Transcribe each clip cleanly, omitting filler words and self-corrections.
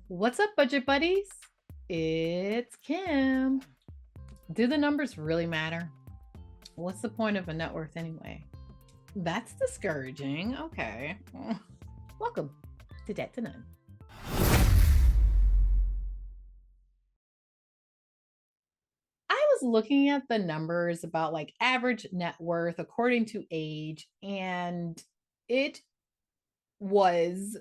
What's up, budget buddies? It's Kim. Do the numbers really matter? What's the point of a net worth anyway? That's discouraging. Okay. Welcome to Debt to None. I was looking at the numbers about like average net worth according to age, and it was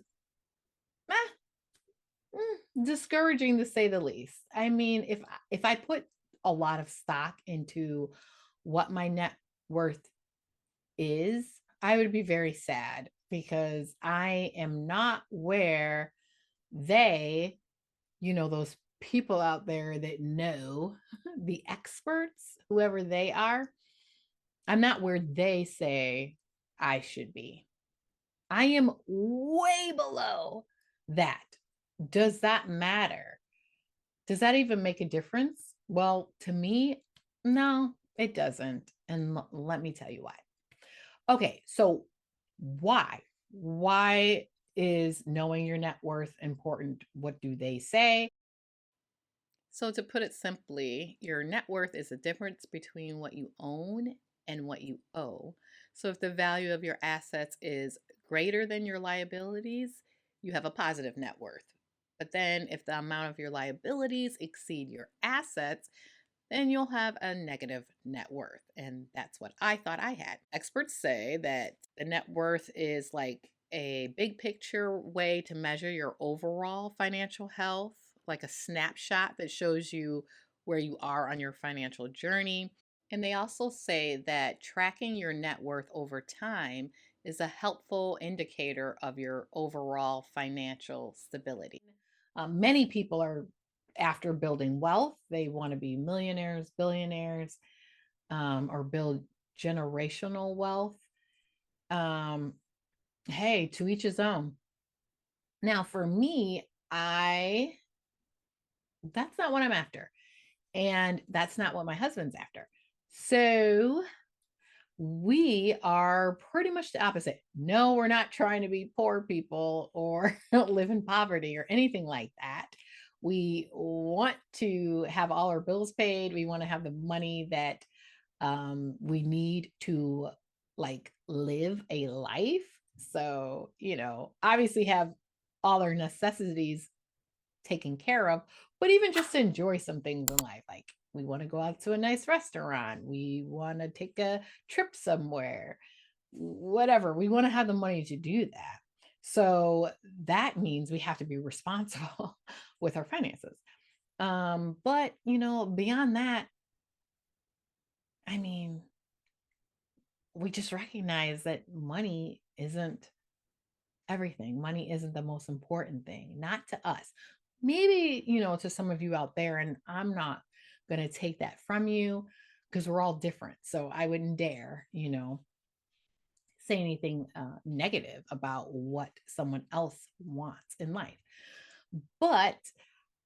discouraging to say the least. I mean, if I put a lot of stock into what my net worth is, I would be very sad because I am not where they, those people out there that know the experts, whoever they are, I'm not where they say I should be. I am way below that. Does that matter? Does that even make a difference? Well, to me, no, it doesn't. And let me tell you why. Okay, so why? Why is knowing your net worth important? What do they say? So, to put it simply, your net worth is the difference between what you own and what you owe. So, if the value of your assets is greater than your liabilities, you have a positive net worth. But then, if the amount of your liabilities exceed your assets, then you'll have a negative net worth. And that's what I thought I had. Experts say that the net worth is like a big picture way to measure your overall financial health, like a snapshot that shows you where you are on your financial journey. And they also say that tracking your net worth over time is a helpful indicator of your overall financial stability. Many people are after building wealth. They want to be millionaires, billionaires, or build generational wealth. Um, hey, to each his own. Now, for me, I that's not what I'm after. And that's not what my husband's after. So we are pretty much the opposite. No, we're not trying to be poor people or live in poverty or anything like that. We want to have all our bills paid. We want to have the money that we need to like live a life. So, obviously have all our necessities taken care of, but even just to enjoy some things in life. Like we want to go out to a nice restaurant, we want to take a trip somewhere, whatever. We want to have the money to do that. So that means we have to be responsible with our finances. But beyond that, I mean, we just recognize that money isn't everything. Money isn't the most important thing, not to us. Maybe, to some of you out there, and I'm not going to take that from you because we're all different. So I wouldn't dare, say anything negative about what someone else wants in life. But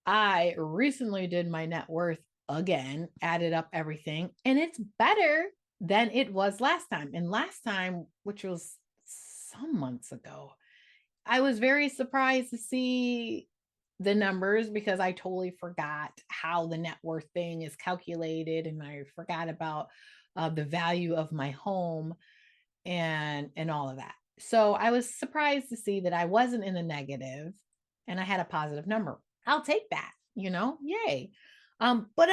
I recently did my net worth again, added up everything, and it's better than it was last time. And last time, which was some months ago, I was very surprised to see the numbers because I totally forgot how the net worth thing is calculated, and I forgot about the value of my home and all of that. So I was surprised to see that I wasn't in the negative and I had a positive number. I'll take that, yay. But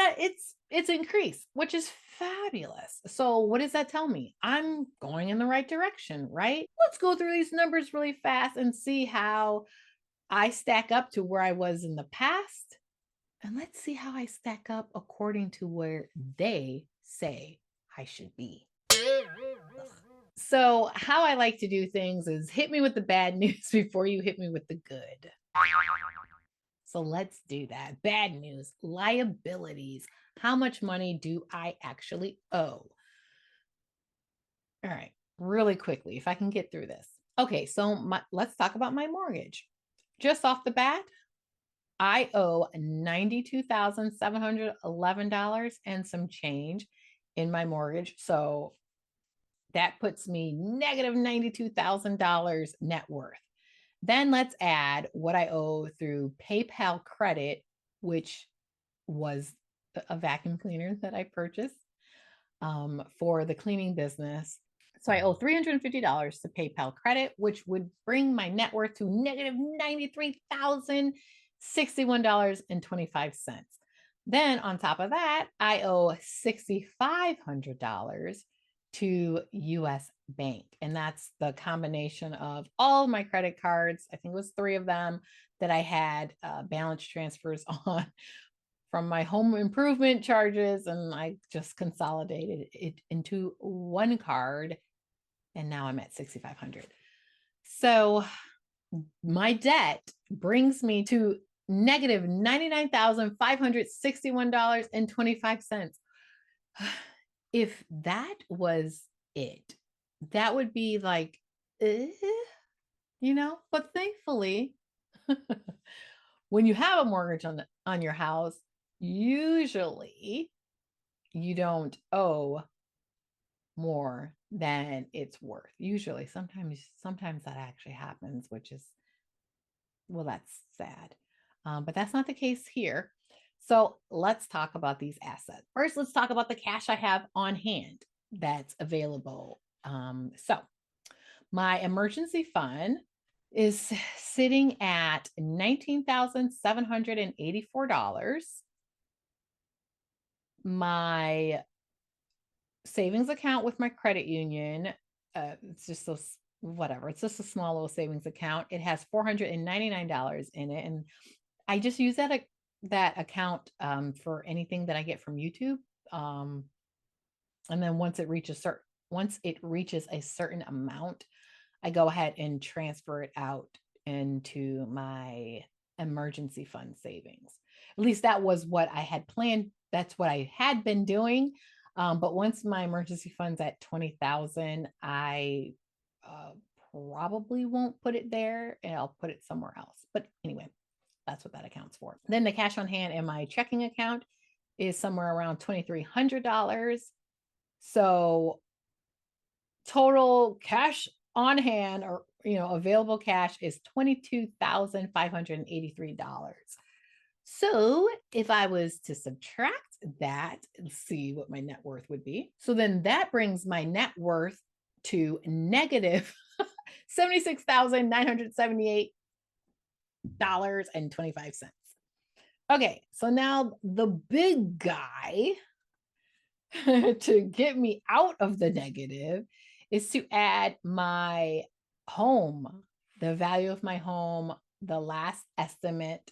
it's increased, which is fabulous. So what does that tell me? I'm going in the right direction, right? Let's go through these numbers really fast and see how I stack up to where I was in the past. And let's see how I stack up according to where they say I should be. So, how I like to do things is hit me with the bad news before you hit me with the good. So, let's do that. Bad news, liabilities. How much money do I actually owe? All right, really quickly, if I can get through this. Okay, so let's talk about my mortgage. Just off the bat, I owe $92,711 and some change in my mortgage. So that puts me negative $92,000 net worth. Then let's add what I owe through PayPal credit, which was a vacuum cleaner that I purchased for the cleaning business. So I owe $350 to PayPal credit, which would bring my net worth to negative $93,061.25. Then on top of that, I owe $6,500 to US Bank. And that's the combination of all of my credit cards. I think it was 3 of them that I had balance transfers on from my home improvement charges. And I just consolidated it into one card. And now I'm at 6,500. So my debt brings me to negative $99,561.25. If that was it, that would be like, but thankfully, when you have a mortgage on your house, usually you don't owe more than it's worth. Usually, sometimes that actually happens, which is, well, that's sad. But that's not the case here. So let's talk about these assets. First, let's talk about the cash I have on hand that's available. So my emergency fund is sitting at $19,784. My savings account with my credit union, it's just whatever. It's just a small little savings account. It has $499 in it, and I just use that account for anything that I get from YouTube. And then once it reaches a certain amount, I go ahead and transfer it out into my emergency fund savings. At least that was what I had planned. That's what I had been doing. But once my emergency fund's at 20,000, I probably won't put it there, and I'll put it somewhere else. But anyway, that's what that accounts for. Then the cash on hand in my checking account is somewhere around $2,300. So total cash on hand, or available cash, is $22,583. So if I was to subtract that and see what my net worth would be, so then that brings my net worth to negative $76,978.25. Okay, so now the big guy to get me out of the negative is to add my home, the value of my home, the last estimate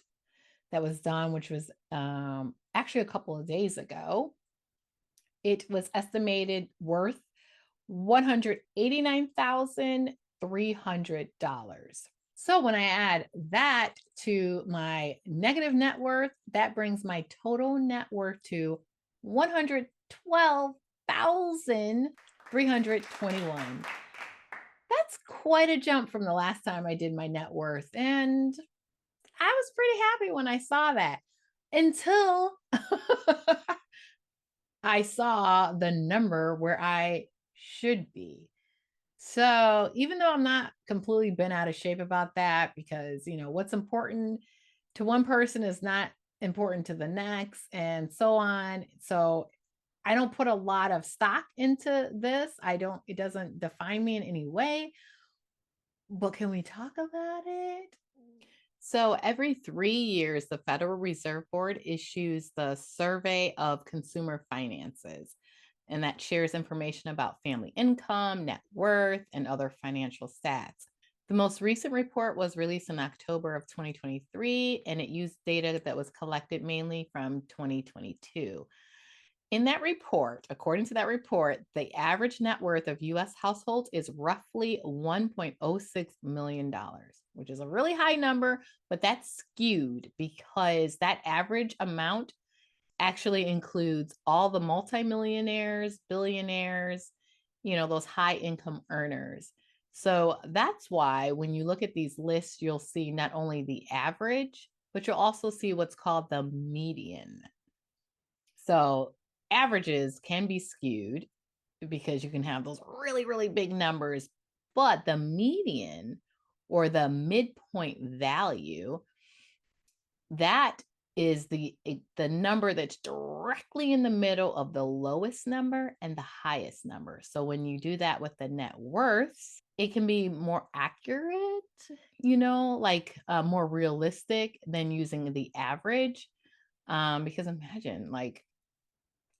that was done, which was actually a couple of days ago. It was estimated worth $189,300. So when I add that to my negative net worth, that brings my total net worth to $112,321. That's quite a jump from the last time I did my net worth. And I was pretty happy when I saw that, until I saw the number where I should be. So even though I'm not completely bent out of shape about that, because what's important to one person is not important to the next, and so on. So I don't put a lot of stock into this. It doesn't define me in any way. But can we talk about it? So every 3 years, the Federal Reserve Board issues the Survey of Consumer Finances, and that shares information about family income, net worth, and other financial stats. The most recent report was released in October of 2023, and it used data that was collected mainly from 2022. In that report, according to that report, the average net worth of US households is roughly $1.06 million, which is a really high number, but that's skewed because that average amount actually includes all the multimillionaires, billionaires, those high income earners. So that's why when you look at these lists, you'll see not only the average, but you'll also see what's called the median. So averages can be skewed because you can have those really, really big numbers, but the median or the midpoint value, that is the number that's directly in the middle of the lowest number and the highest number. So when you do that with the net worths, it can be more accurate, like more realistic than using the average. Because imagine, like,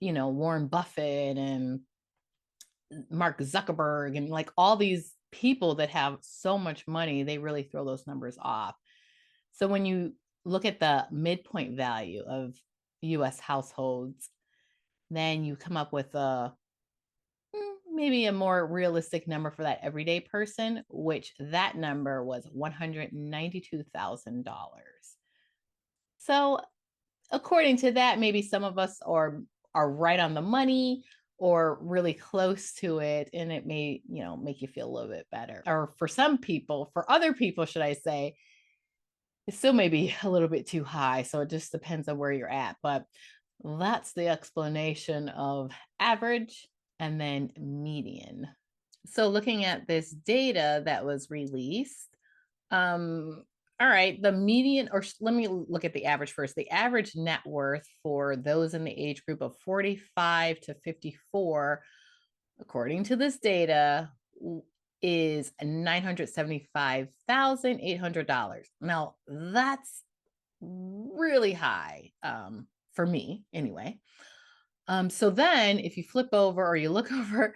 Warren Buffett and Mark Zuckerberg and like all these people that have so much money, they really throw those numbers off. So when you look at the midpoint value of US households, then you come up with maybe a more realistic number for that everyday person, which that number was $192,000. So according to that, maybe some of us are right on the money or really close to it, and it may, make you feel a little bit better. Or for other people, should I say, it still may be a little bit too high. So it just depends on where you're at. But that's the explanation of average and then median. So looking at this data that was released, all right, the median, or let me look at the average first. The average net worth for those in the age group of 45 to 54, according to this data, is $975,800. Now, that's really high for me anyway. So then if you flip over or you look over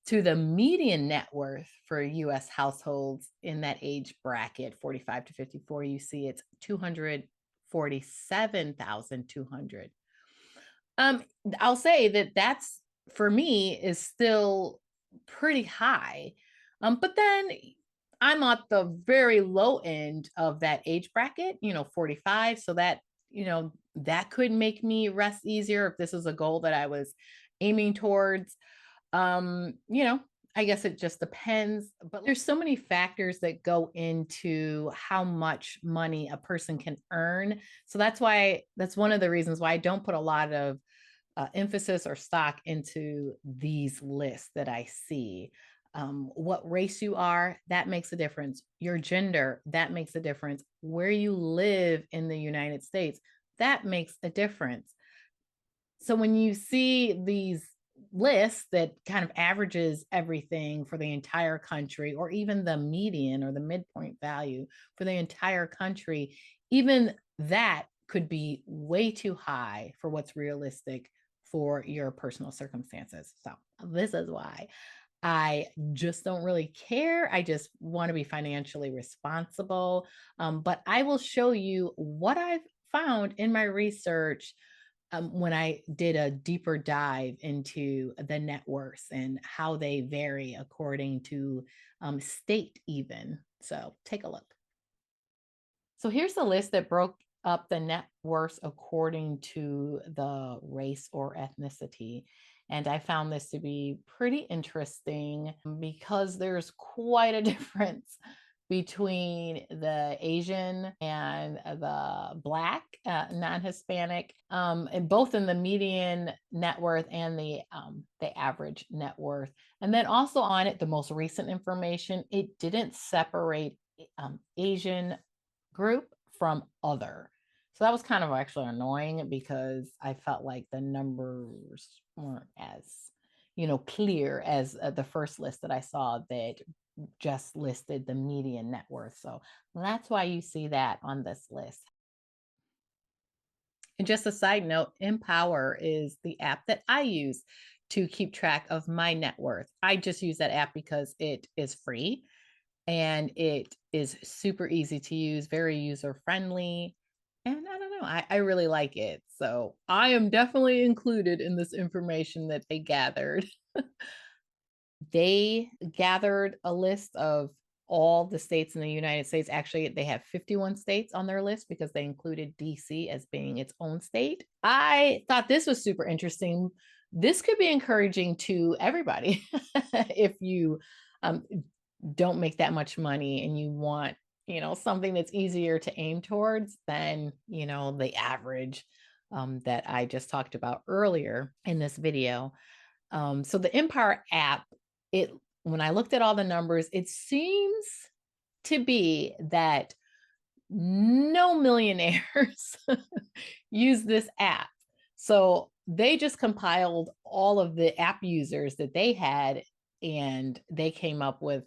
to the median net worth for US households in that age bracket, 45 to 54, you see it's 247,200. I'll say that's, for me, is still pretty high. But then I'm at the very low end of that age bracket, 45. So that, that could make me rest easier if this is a goal that I was aiming towards. I guess it just depends, but there's so many factors that go into how much money a person can earn. So that's one of the reasons why I don't put a lot of emphasis or stock into these lists that I see. What race you are, that makes a difference. Your gender, that makes a difference. Where you live in the United States, that makes a difference. So when you see these lists that kind of averages everything for the entire country, or even the median or the midpoint value for the entire country, even that could be way too high for what's realistic for your personal circumstances. So this is why I just don't really care. I just want to be financially responsible. But I will show you what I've found in my research when I did a deeper dive into the net worths and how they vary according to state even. So take a look. So here's the list that broke up the net worths according to the race or ethnicity. And I found this to be pretty interesting because there's quite a difference between the Asian and the Black, non-Hispanic, and both in the median net worth and the average net worth. And then also on it, the most recent information, it didn't separate Asian group from other. So that was kind of actually annoying because I felt like the numbers weren't as, clear as the first list that I saw that just listed the median net worth. So that's why you see that on this list. And just a side note, Empower is the app that I use to keep track of my net worth. I just use that app because it is free and it is super easy to use, very user friendly. And I don't know, I really like it. So I am definitely included in this information that they gathered. They gathered a list of all the states in the United States. Actually, they have 51 states on their list because they included DC as being its own state. I thought this was super interesting. This could be encouraging to everybody if you don't make that much money and you want, something that's easier to aim towards than, the average that I just talked about earlier in this video. So the Empower app, when I looked at all the numbers, it seems to be that no millionaires use this app. So they just compiled all of the app users that they had, and they came up with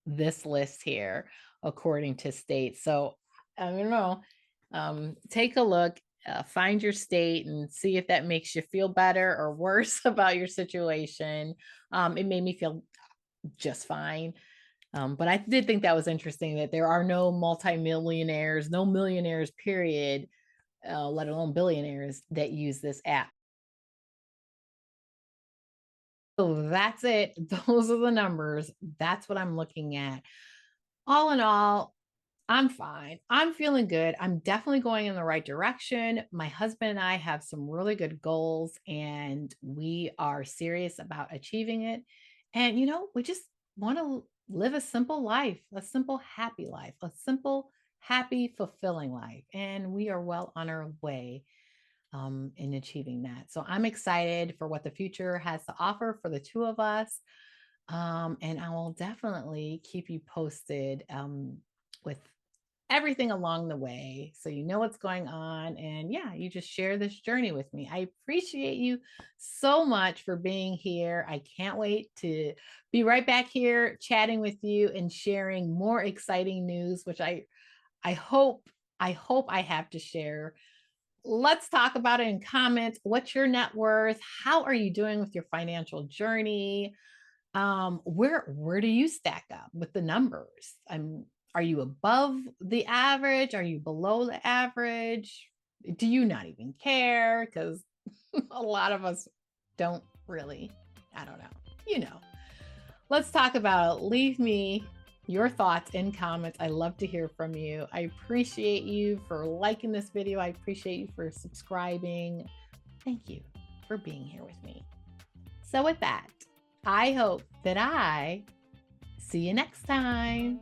this list here according to state. So I don't know. Take a look, find your state, and see if that makes you feel better or worse about your situation. It made me feel just fine. But I did think that was interesting that there are no multimillionaires, no millionaires, period, let alone billionaires that use this app. So that's it. Those are the numbers. That's what I'm looking at. All in all, I'm fine. I'm feeling good. I'm definitely going in the right direction. My husband and I have some really good goals, and we are serious about achieving it. And, we just want to live a simple life, a simple, happy life, a simple, happy, fulfilling life. And we are well on our way in achieving that. So I'm excited for what the future has to offer for the two of us. And I will definitely keep you posted with everything along the way, so you know what's going on. And yeah, you just share this journey with me. I appreciate you so much for being here. I can't wait to be right back here chatting with you and sharing more exciting news, which I hope I have to share. Let's talk about it in comments. What's your net worth? How are you doing with your financial journey? Where do you stack up with the numbers? Are you above the average? Are you below the average? Do you not even care? Because a lot of us don't really. I don't know. You know. Let's talk about it. Leave me your thoughts in comments. I love to hear from you. I appreciate you for liking this video. I appreciate you for subscribing. Thank you for being here with me. So with that, I hope that I see you next time.